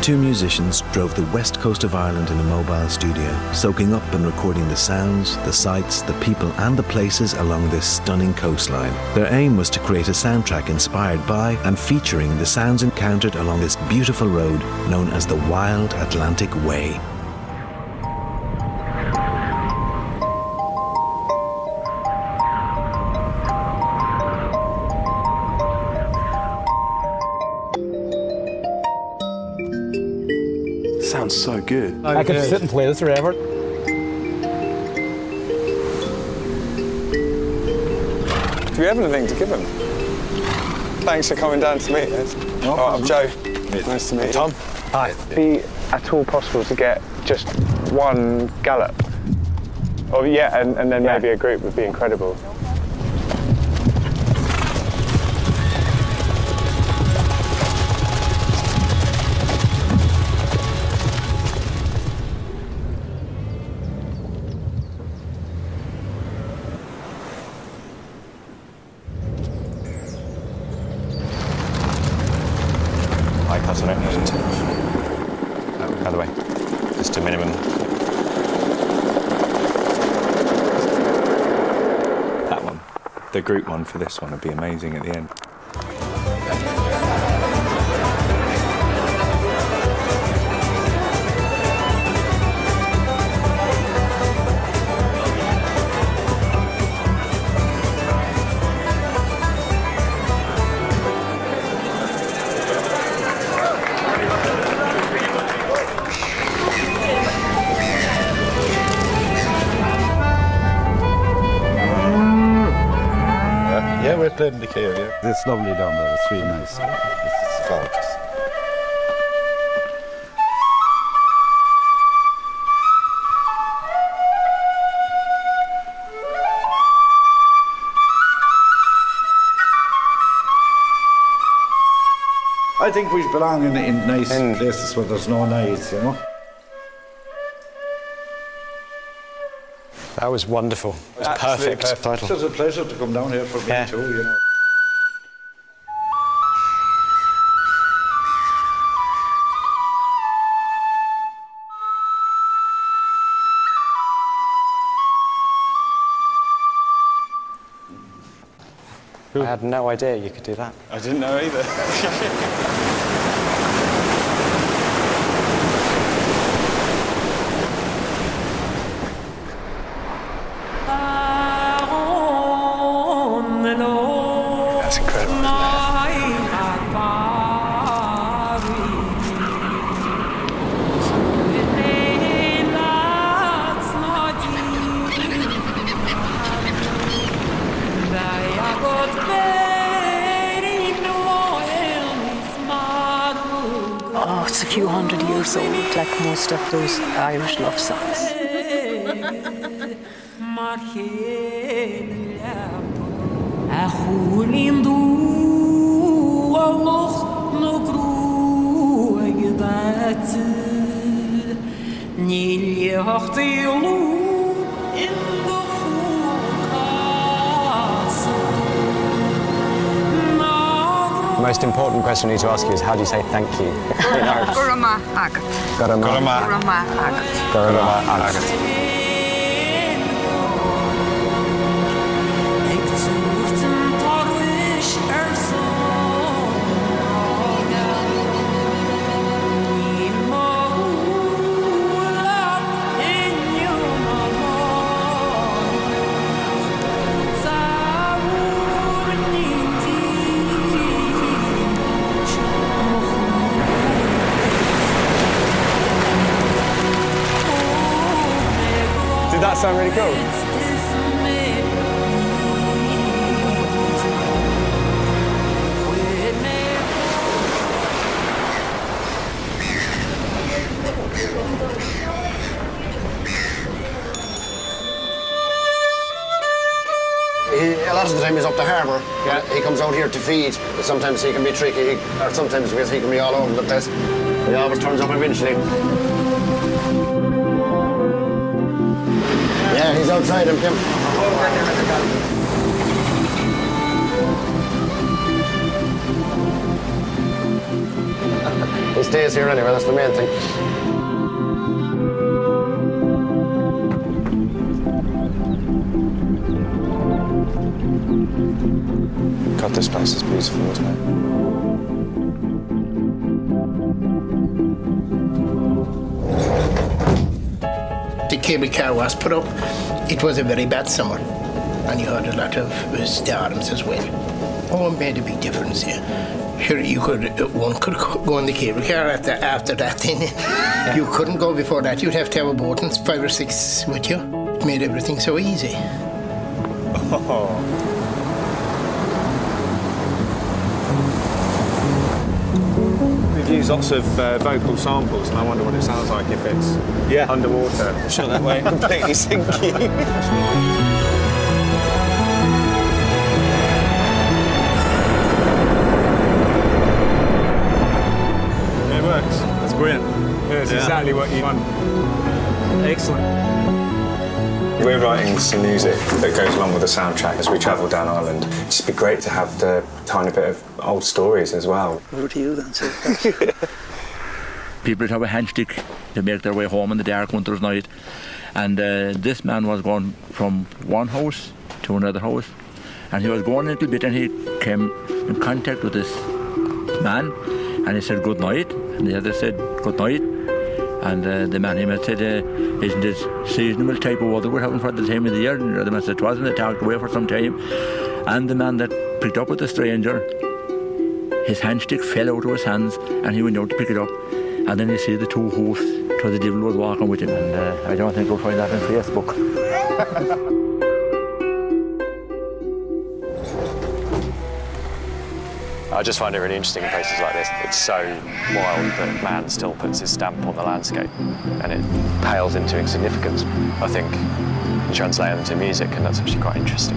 two musicians drove the west coast of Ireland in a mobile studio, soaking up and recording the sounds, the sights, the people and the places along this stunning coastline. Their aim was to create a soundtrack inspired by and featuring the sounds encountered along this beautiful road known as the Wild Atlantic Way. Sounds so good. I could sit and play this forever. Do you have anything to give him? Thanks for coming down to meet us. No I'm Joe. Nice to meet you. Tom. Hi. Would it be at all possible to get just one gallop? Oh yeah, and then maybe a group would be incredible. I cut on it. By the way, just a minimum. That one, the group one for this one would be amazing at the end. Yeah, we're playing the care, yeah. It's lovely down there, it's really nice. It's gorgeous. I think we belong in nice places where there's no noise, you know. That was wonderful. It was perfect. It was a pleasure to come down here for me too, you know. I had no idea you could do that. I didn't know either. That's incredible, isn't it? Oh, it's a few hundred years old, like most of those Irish love songs. The most important question I need to ask you is how do you say thank you in Irish? Gurama agat. Gurama agat. Gurama agat. Did that sound really cool? A lot of the time he's up the harbour. Yeah. He comes out here to feed. Sometimes he can be tricky, or sometimes because he can be all over the place. He always turns up eventually. Yeah, he's outside him, Kim. He He stays here anyway, that's the main thing. God, this place is beautiful, isn't it? The cable car was put up. It was a very bad summer, and you had a lot of storms as well. Oh, it made a big difference here. Sure, one could go in the cable car after that. Then you couldn't go before that. You'd have to have a boat and 5 or 6 with you. It made everything so easy. Oh. We've used lots of vocal samples, and I wonder what it sounds like if it's underwater. I'm sure that won't completely sink you. It works. That's brilliant. Yeah, it's exactly what you want. Excellent. We're writing some music that goes along with the soundtrack as we travel down Ireland. It'd just be great to have the tiny bit of old stories as well. Over to you then, sir. People have a handstick to make their way home in the dark winter's night. And this man was going from one house to another house. And he was going a little bit and he came in contact with this man. And he said, "Good night." And the other said, "Good night." And the man he met said, "Isn't it seasonable type of weather we're having for the time of the year?" And the other man said, "It wasn't." They talked away for some time. And the man that picked up with the stranger, his handstick fell out of his hands and he went out to pick it up. And then you see the 2 hoofs, so the devil was walking with him. And I don't think we'll find that on Facebook. I just find it really interesting in places like this. It's so wild that man still puts his stamp on the landscape and it pales into insignificance. I think you translate it into music and that's actually quite interesting.